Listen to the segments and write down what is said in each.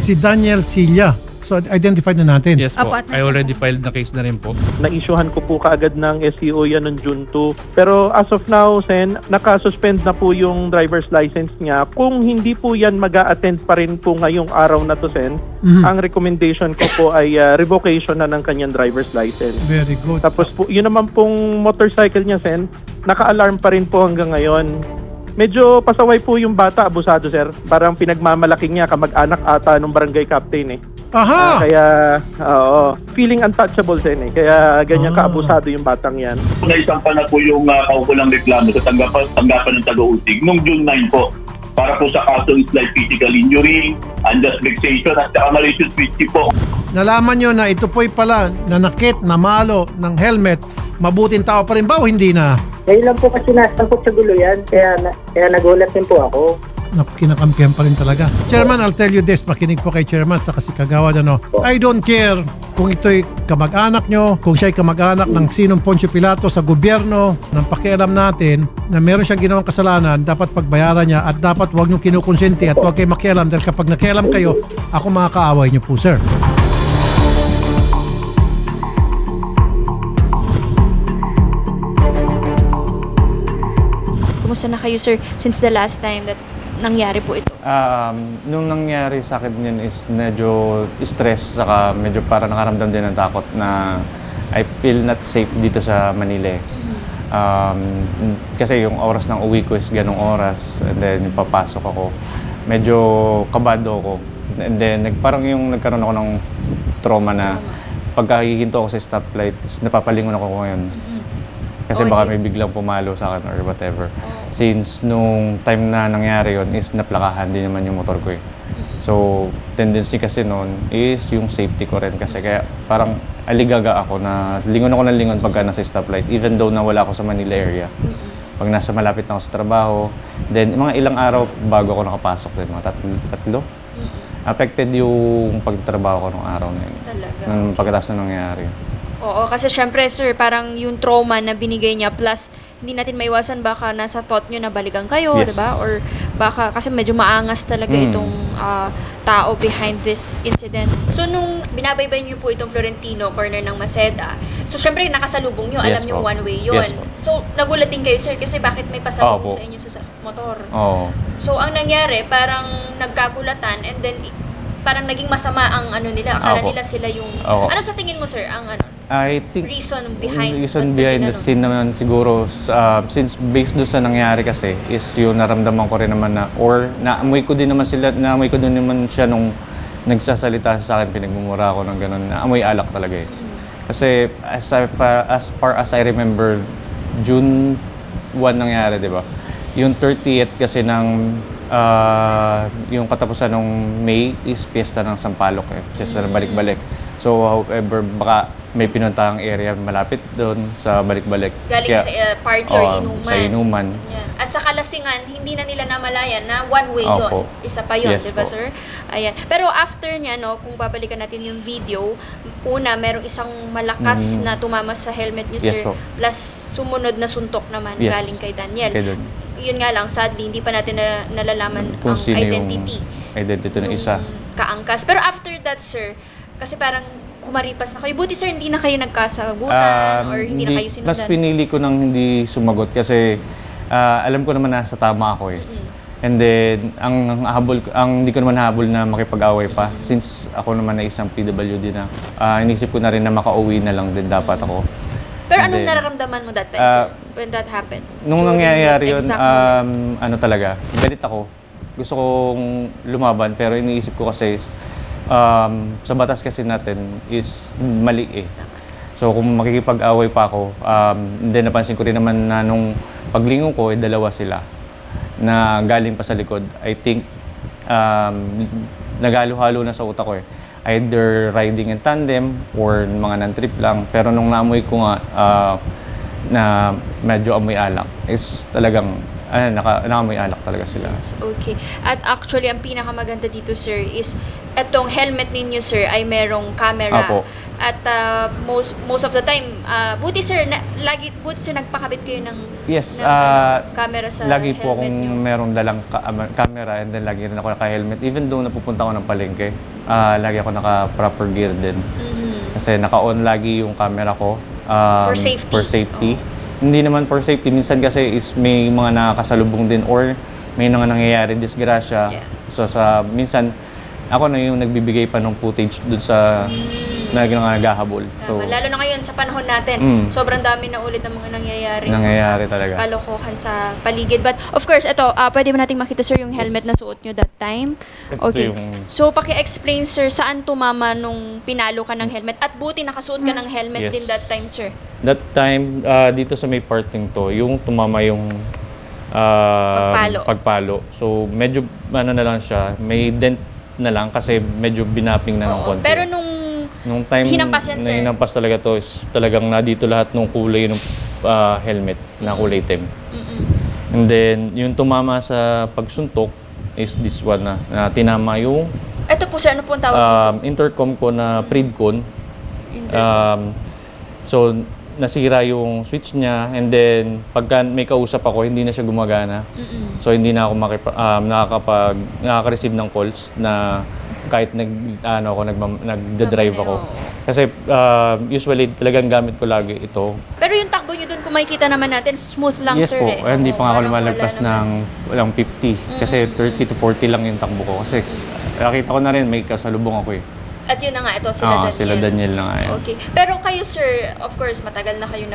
Si Daniel Silla. So, identified na natin. Yes po. Opo, at I already filed na case na rin po. Na-issuehan ko po kaagad ng SCO yan noong June 2. Pero as of now, Sen, naka-suspend na po yung driver's license niya. Kung hindi po yan mag-a-attend pa rin po ngayong araw na to, Sen, ang recommendation ko po ay revocation na ng kanyang driver's license. Very good. Tapos po, yun naman pong motorcycle niya, Sen, naka-alarm pa rin po hanggang ngayon. Medyo pasaway po yung bata, abusado, sir. Parang pinagmamalaki niya, kamag-anak ata nung barangay captain eh. Aha! Kaya, oo, feeling untouchable, Sen eh. Kaya ganyan kaabusado yung batang yan. Naisampa na po yung kaukulang reklamo sa tanggapan ng taga-usig noong June 9 po. Para po sa kaso is like physical injury, unjust vexation at saka malicious mischief po. Nalaman nyo na ito po'y pala nanakit, namalo ng helmet. Mabuting tao pa rin ba o hindi na? Ngayon lang po kasi nasangkot sa gulo yan, kaya nagulat din po ako. Naku, kinakampihan pa rin talaga. Chairman, I'll tell you this. Makinig po kay Chairman sa kasi kagawad. I don't care kung ito'y kamag-anak nyo, kung siya'y kamag-anak ng sinong Poncio Pilato sa gobyerno, ng pakialam natin na meron siyang ginawang kasalanan, dapat pagbayaran niya at dapat huwag nyo kinukonsente at huwag kayo makialam dahil kapag nakialam kayo, ako mga kaaway nyo po, sir. Kumusta na kayo, sir, since the last time that nangyari po ito? Nung nangyari sa akin yun is medyo stress, saka medyo para nakaramdam din ng takot na I feel not safe dito sa Manila. Kasi yung oras ng uwi ko is ganong oras, and then papasok ako. Medyo kabado ako. And then parang yung nagkaroon ako ng trauma na pagkahihinto ako sa stoplight, napapalingon ako ngayon. Kasi baka may biglang pumalo sa akin or whatever. Since nung time na nangyari yon is naplakahan din naman yung motor ko eh. So, tendency kasi noon is yung safety ko rin kasi kaya parang aligaga ako na lingon ako ng lingon pagka nasa stoplight even though nawala ako sa Manila area. Pag nasa malapit na ako sa trabaho, then mga ilang araw bago ako nakapasok din, mga tatlo. Affected yung pagtatrabaho ko nung araw na yun. Talaga? Nung pagkatapos na nangyari. Oo, kasi syempre, sir, parang yung trauma na binigay niya plus hindi natin maiwasan baka nasa thought nyo na balikan kayo, Yes. diba? Or baka kasi medyo maangas talaga itong tao behind this incident. So nung binabaybay niyo po itong Florentino corner ng Maceda, so syempre nakasalubong nyo, alam Yes, nyo po. one way yun. Yes, po. So nagulat din kayo, sir, kasi bakit may pasalubong Opo. sa inyo sa motor? Oo. So ang nangyari, parang nagkagulatan and then parang naging masama ang ano nila, akala Opo. nila sila yung... Opo. Ano sa tingin mo, sir, ang ano? I think Reason behind that scene naman siguro since based doon sa nangyari kasi is yung naramdaman ko rin naman na or naamoy ko din naman siya nung nagsasalita sa akin, pinagmumura ako ng ganun na amoy alak talaga eh. Kasi as far as I remember, June 1 nangyari, di ba? Yung 30th kasi ng yung katapusan ng May is piyesta ng Sampaloc eh. Piyesta ng balik-balik. So however, baka may pinuntahang area malapit doon sa balik-balik. Galing sa party or inuman. Sa inuman. Yan. At sa Kalasingan, hindi na nila namalayan na one way Opo. yun. Isa pa yun, Yes di ba, po. sir? Ayan. Pero after niya, no, kung babalikan natin yung video, una, merong isang malakas na tumama sa helmet niyo, Yes sir. po. Plus, sumunod na suntok naman Yes. galing kay Daniel. Kaya doon. Yun nga lang, sadly, hindi pa natin nalalaman Kung ang sino identity. yung identity ng isa. Kaangkas. Pero after that, sir, kasi parang kumaripas na kayo. Buti, sir, hindi na kayo nagkasagutan or hindi na kayo sinundan. Mas pinili ko nang hindi sumagot kasi alam ko naman nasa tama ako eh. And then, ang hindi ko naman habol na makipag-away pa since ako naman na isang PWD na. Inisip ko na rin na makauwi na lang din dapat ako. Pero And anong then, nararamdaman mo that time, sir? When that happened? Nung During nangyayari that yun, exact moment? ano talaga, galit ako. Gusto kong lumaban pero iniisip ko kasi sa batas kasi natin is mali eh. So kung makikipag-away pa ako, then napansin ko rin naman na nung paglingon ko, dalawa sila na galing pa sa likod. I think nagalo-halo na sa utak ko eh. Either riding in tandem or mga non-trip lang. Pero nung naamoy ko nga na medyo amoy alak, is talagang nakamoy alak talaga sila. Okay. At actually, ang pinakamaganda dito, sir, is etong helmet ninyo, sir, ay merong camera. Apo. At most of the time, buti sir nagpakabit kayo ng Yes, camera sa lagi po helmet akong nyo. merong dalang camera and then lagi rin ako naka-helmet. Even though napupunta ako ng palengke, lagi ako naka-proper gear din. Kasi naka-on lagi yung camera ko. For safety. For safety. Hindi naman for safety. Minsan kasi is may mga nakakasalubong din or may mga nangyayari disgrasya. Yeah. So minsan, ako na yung nagbibigay pa ng footage dun sa naghahabol. So, Lalo na ngayon sa panahon natin, sobrang dami na ulit ng mga nangyayari talaga. kalokohan sa paligid. But of course, ito, pwede ba nating makita, sir, yung helmet na suot nyo that time? Ito Okay. yung- So, paki-explain, sir, saan tumama nung pinalo ka ng helmet? At buti nakasuot ka ng helmet Yes. din that time, sir. That time, dito sa may parting to, yung tumama yung pagpalo. So, medyo na lang siya. May dent na lang kasi medyo binapping na ng Oo. konti. Pero nung time hinampas yan, sir? na hinampas talaga to is talagang nadito lahat ng kulay ng helmet na kulay itim. And then, yung tumama sa pagsuntok is this one na tinama yung ito po, sir, ano po ang tawag dito? intercom ko na Pridcon. So, nasira yung switch niya and then pagka may kausap ako, hindi na siya gumagana. So, hindi na ako nakaka-receive ng calls na kahit nagda-drive ako. Kasi usually talagang gamit ko lagi ito. Pero yung takbo nyo dun, kung makikita naman natin, smooth lang, Yes sir. po, hindi pa nga ako Parang lumalagpas wala naman. ng walang 50. Kasi 30 to 40 lang yung takbo ko. Kasi nakita ko na rin may kasalubong ako eh. At yun na nga, ito, sila Daniel. Sila Daniel na nga yun. Okay. Pero kayo, sir, of course, matagal na kayo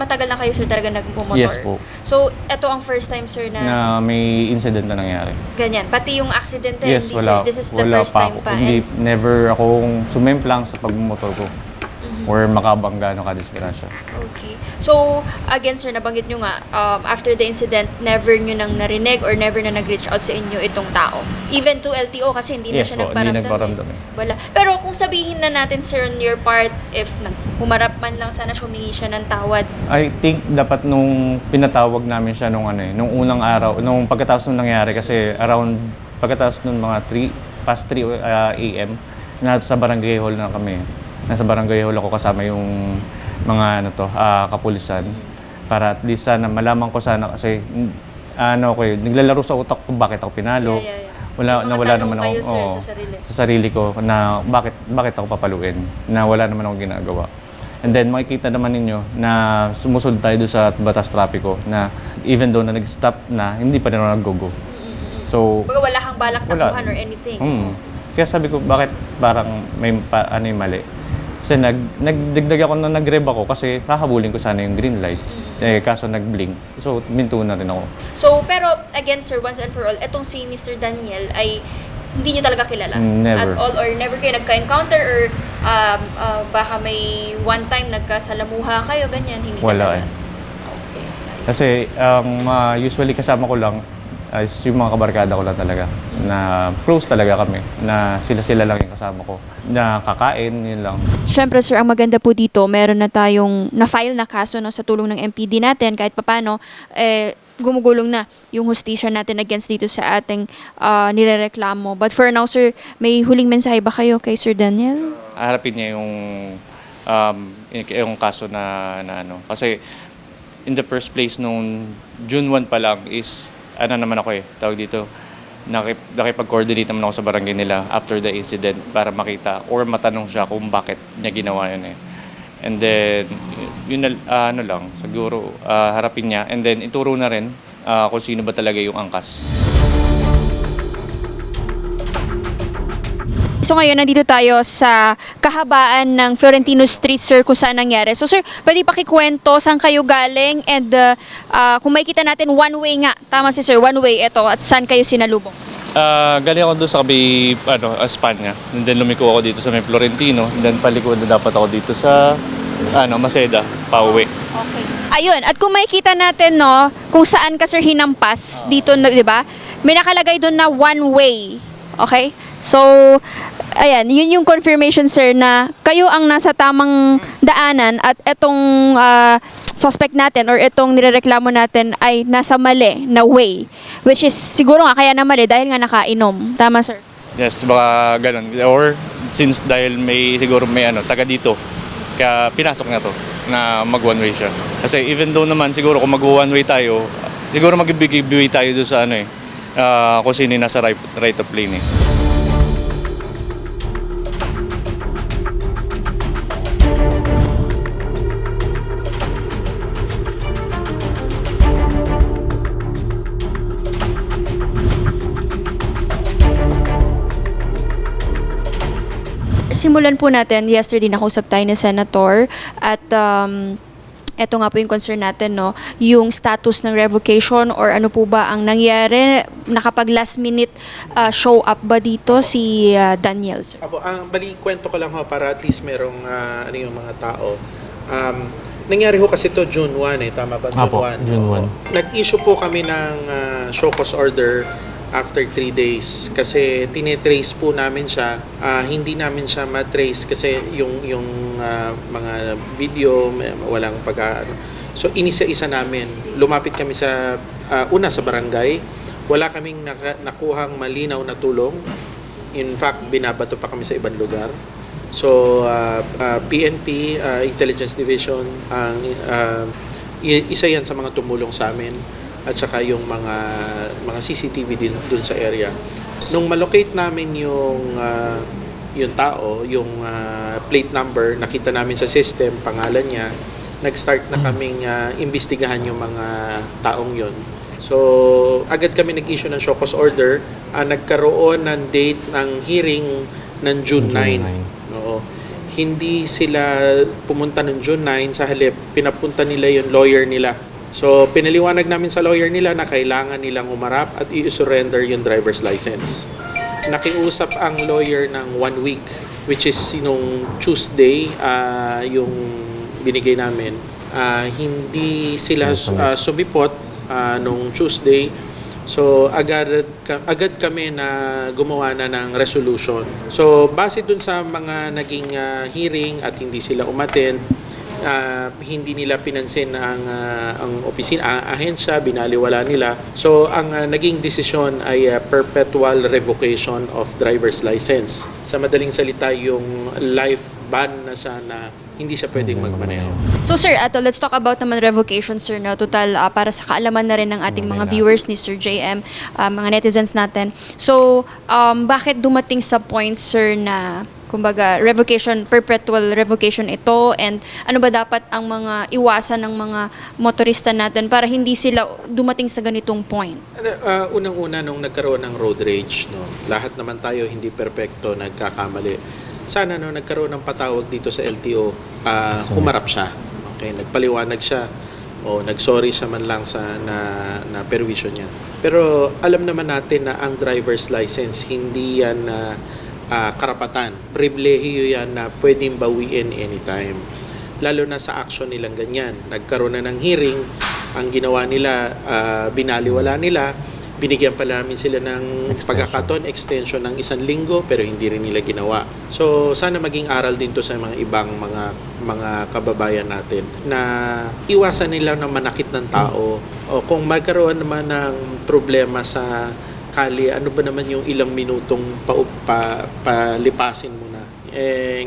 matagal na kayo, sir, talaga nagmumotor. Yes po. So, ito ang first time, sir, na Na may incident na nangyari. ganyan. Pati yung accident, Yes, hindi, wala. sir, this is the Wala first time ako. pa. Hindi, never akong sumemplang sa pagmumotor ko. Or makabangga no kadisgrasya. Okay. So, again, sir, nabanggit nyo nga, after the incident, never nyo nang narinig or never na nag-reach out sa inyo itong tao. Even to LTO kasi hindi na Yes siya po, hindi nagparamdam. nagparamdam eh. Wala. Pero kung sabihin na natin, sir, on your part, if humarap man lang sana siya, humingi siya ng tawad. I think dapat nung pinatawag namin siya nung nung unang araw, nung pagkatapos nung nangyari kasi pagkatapos nung mga past 3 AM, nasa barangay hall na kami. Nasa barangay hall ako kasama yung mga kapulisan para at least sana malaman ko sana kasi naglalaro sa utak ko bakit ako pinalo. Yeah. Wala May mga nawala tanong naman kayo, ako sir, sa sarili. sa sarili ko na bakit ako papaluin na wala naman akong ginagawa. And then makikita naman ninyo na sumusunod tayo doon sa batas trapiko na even though na nag-stop na, hindi pa rin ako nag-go. So, Baga wala kang balak Wala. takuhan or anything. Kaya sabi ko, bakit parang may yung mali? Kasi nagdagdag ako na nag-rev ako kasi hahabulin ko sana yung green light. Kaso nag-blink. So, minto na rin ako. So, pero again, sir, once and for all, etong si Mr. Daniel ay hindi nyo talaga kilala? Never. At all, or never kayo nagka-encounter or baka may one time nagkasalamuha kayo, ganyan, hindi Wala talaga? Okay. Kasi usually kasama ko lang is yung mga kabarkada ko lang talaga. Na close talaga kami. Na sila lang yung kasama ko. Na kakain, yun lang. Siyempre, sir, ang maganda po dito, meron na tayong na-file na kaso sa tulong ng MPD natin, kahit papano, gumugulong na yung hustisya natin against dito sa ating nirereklamo. But for now, sir, may huling mensahe ba kayo kay Sir Daniel? Harapin niya yung kaso na Kasi in the first place, nung June 1 pa lang is, naman ako tawag dito, nakipag-coordinate naman ako sa barangay nila after the incident para makita or matanong siya kung bakit niya ginawa yun And then, yun lang, siguro harapin niya and then ituro na rin kung sino ba talaga yung angkas. So ngayon, nandito tayo sa kahabaan ng Florentino Street, sir, kung saan nangyari. So sir, pwede pakikwento saan kayo galing and kung makikita natin one way nga. Tama si sir, one way ito at saan kayo sinalubong? Galing ako doon sa Espanya. And then lumiko ako dito sa may Florentino. And then palikod na dapat ako dito sa Maseda, pauwi. Okay. Ayun, at kung makikita natin kung saan ka sir hinampas dito, di ba? May nakalagay doon na one way. Okay? So, ayan, yun yung confirmation, sir, na kayo ang nasa tamang daanan at itong suspect natin or itong nirereklamo natin ay nasa mali na way. Which is, siguro nga kaya na mali dahil nga nakainom. Tama, sir? Yes, baka ganun. Or since dahil siguro may taga dito, kaya pinasok niya to na mag one way siya. Kasi even though naman siguro kung mag one way tayo, siguro magbibigay tayo doon sa kung sino yung nasa right of lane eh. Simulan po natin, yesterday nakausap tayo ni Senator at eto nga po yung concern natin, no? Yung status ng revocation or ano po ba ang nangyari? Nakapag last minute show up ba dito si Daniel, sir? Apo, bali kwento ko lang ho para at least merong yung mga tao. Nangyari ho kasi to June 1 tama ba? June Apo, 1. June 1. Nag-issue po kami ng show cause order after 3 days kasi tinetrace po namin siya. Hindi namin siya matrace kasi yung mga video walang so inisa-isa namin. Lumapit kami sa una sa barangay. Wala kaming nakuhang malinaw na tulong. In fact, binabato pa kami sa ibang lugar. So PNP Intelligence Division ang isa yan sa mga tumulong sa amin at saka yung mga CCTV din dun sa area. Nung malocate namin yung tao, yung plate number, nakita namin sa system, pangalan niya, nag-start na kaming imbestigahan yung mga taong yon. So, agad kami nag-issue ng show cause order. Nagkaroon ng date ng hearing ng June 9. Oo. Hindi sila pumunta ng June 9, sa halip, pinapunta nila yung lawyer nila. So, pinaliwanag namin sa lawyer nila na kailangan nilang umarap at i-surrender yung driver's license. Nakiusap ang lawyer ng 1 week, which is nung Tuesday, yung binigay namin. Hindi sila sumipot nung Tuesday. So, agad kami na gumawa na ng resolution. So, base dun sa mga naging hearing at hindi sila umattend, hindi nila pinansin ang opisina, ang ahensya, binaliwala nila. So, ang naging desisyon ay perpetual revocation of driver's license. Sa madaling salita, yung life ban na siya na hindi siya pwedeng magmaneho. So sir, let's talk about naman revocation, sir, no? Total, para sa kaalaman na rin ng ating mga viewers ni Sir JM, mga netizens natin. So, bakit dumating sa point, sir, na kumbaga revocation, perpetual revocation ito, and ano ba dapat ang mga iwasan ng mga motorista natin para hindi sila dumating sa ganitong point? Unang-una nung nagkaroon ng road rage, no, lahat naman tayo hindi perpekto, nagkakamali. Sana no nagkaroon ng patawag dito sa LTO, humarap siya. Okay, nagpaliwanag siya o nagsorry siya man lang sa na perwisyo niya. Pero alam naman natin na ang driver's license hindi yan karapatan. Pribilehiyo yan na pwedeng bawiin anytime. Lalo na sa action nilang ganyan. Nagkaroon na ng hearing, ang ginawa nila, binaliwala nila, binigyan pa namin sila ng pagkakataon, extension ng 1 linggo, pero hindi rin nila ginawa. So, sana maging aral din to sa mga ibang mga kababayan natin na iwasan nila na manakit ng tao. O kung magkaroon naman ng problema sa kali, ano ba naman yung ilang minutong palipasin mo na.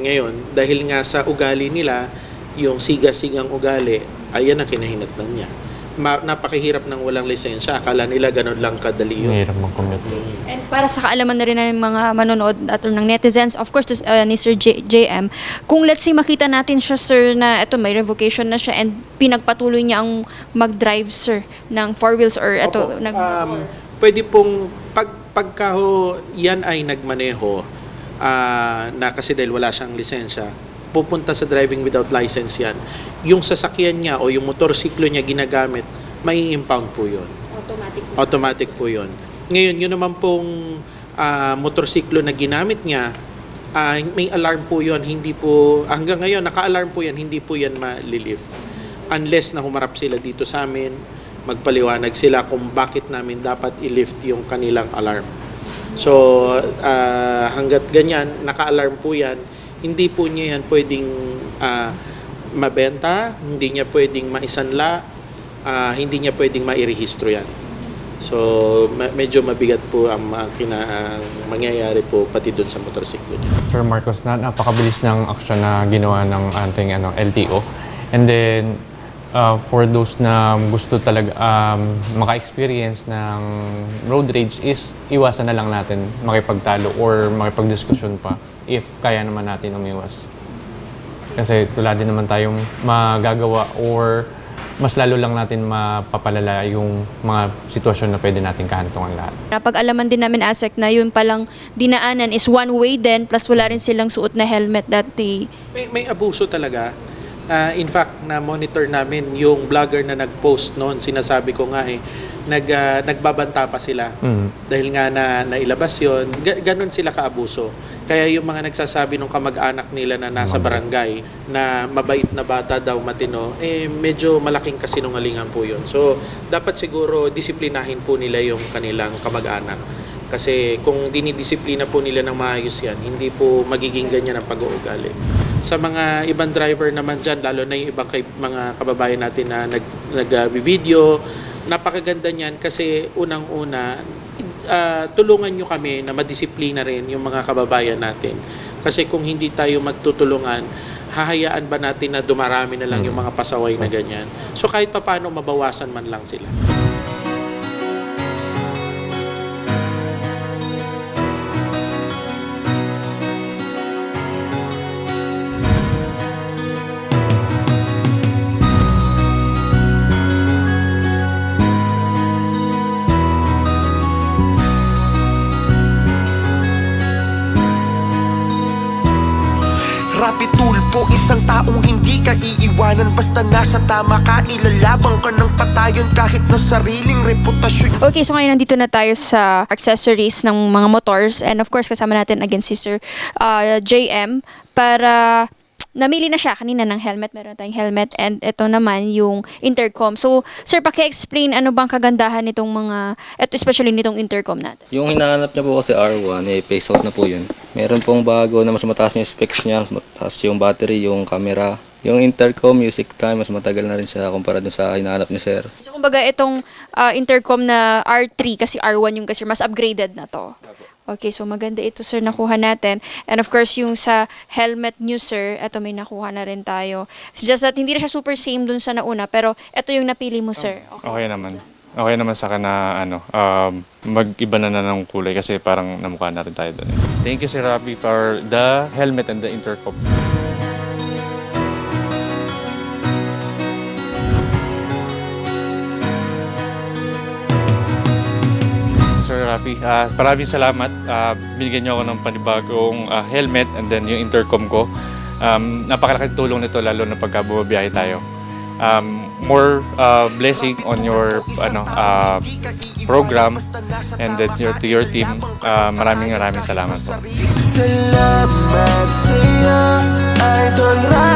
Ngayon, dahil nga sa ugali nila, yung siga-sigang ugali, ayan ang kinahinatnan niya. Napakahirap ng walang lisensya. Akala nila ganun lang kadali yun. Mahirap mag-commute. And para sa kaalaman na rin ng mga manonood at ng netizens, of course, ni Sir JM, kung let's say makita natin siya, sir, na ito may revocation na siya and pinagpatuloy niya ang mag-drive, sir, ng 4 wheels or ito, pwede pong pagka yan ay nagmaneho na kasi dahil wala siyang lisensya, pupunta sa driving without license yan. Yung sasakyan niya o yung motorsiklo niya ginagamit, may impound po yun. Automatic po yun. Ngayon, yun naman pong motorsiklo na ginamit niya, may alarm po yun. Hindi po, hanggang ngayon, naka-alarm po yan, hindi po yan ma-lift. Unless na humarap sila dito sa amin, magpaliwanag sila kung bakit namin dapat i-lift yung kanilang alarm. So, hanggat ganyan, naka-alarm po yan, hindi po niya yan pwedeng mabenta, hindi niya pwedeng maisanla, hindi niya pwedeng mairehistro yan. So medyo mabigat po ang mangyayari po pati doon sa motorsiklo niya. Sir Marcos, napakabilis ng aksyon na ginawa ng ating LTO. And then, for those na gusto talaga maka-experience ng road rage is iwasan na lang natin makipagtalo or makipagdiskusyon pa if kaya naman natin umiwas. Kasi wala din naman tayong magagawa or mas lalo lang natin mapapalala yung mga sitwasyon na pwede natin kahantungan lahat. Napag-alaman din namin, ASEC, na yun palang dinaanan is one way din, plus wala rin silang suot na helmet that day. May abuso talaga. In fact, na-monitor namin yung vlogger na nag-post noon. Sinasabi ko nga nagbabanta pa sila. Dahil nga nailabas yun. Ganon sila kaabuso. Kaya yung mga nagsasabi ng kamag-anak nila na nasa barangay na mabait na bata daw matino, medyo malaking kasinungalingan po yun. So, dapat siguro disiplinahin po nila yung kanilang kamag-anak. Kasi kung dinidisiplina po nila ng maayos yan, hindi po magiging ganyan ang pag-uugali. Sa mga ibang driver naman dyan, lalo na yung ibang mga kababayan natin na nag-video, napakaganda niyan kasi unang-una, tulungan nyo kami na madisiplina rin yung mga kababayan natin. Kasi kung hindi tayo magtutulungan, hahayaan ba natin na dumarami na lang yung mga pasaway na ganyan? So kahit paano mabawasan man lang sila. Rapi tulpo, isang taong hindi ka iiwanan. Basta nasa tama ka, ilalabang ka ng patayon kahit na sariling reputasyon. Okay, so ngayon nandito na tayo sa accessories ng mga motors, and of course kasama natin again si Sir JM para namili na siya kanina ng helmet. Meron tayong helmet, and ito naman yung intercom. So, sir, paki-explain ano bang kagandahan nitong mga, especially nitong intercom natin. Yung hinahanap niya po kasi R1, phase out na po yun. Meron pong bago na mas mataas yung specs niya, mataas yung battery, yung camera. Yung intercom, music time, mas matagal na rin siya kumpara dun sa hinahanap ni sir. So, kumbaga itong intercom na R3, kasi R1 yung kasi mas upgraded na to. Okay, so maganda ito, sir, nakuha natin. And of course, yung sa helmet nyo, sir, ito may nakuha na rin tayo. It's just that hindi na siya super same dun sa nauna, pero ito yung napili mo, sir. Okay naman. Okay naman sa akin na mag-iba na ng kulay kasi parang namukha na rin tayo doon. Thank you, Sir Rafi, for the helmet and the intercom. Sir Rafi, maraming salamat. Binigyan niyo ako ng panibagong helmet and then yung intercom ko. Napakalaking tulong nito lalo na pagka bumabiyahe tayo. More blessing on your program and then to your team. Maraming salamat po. Salamat sa'yo, Idol Rafi.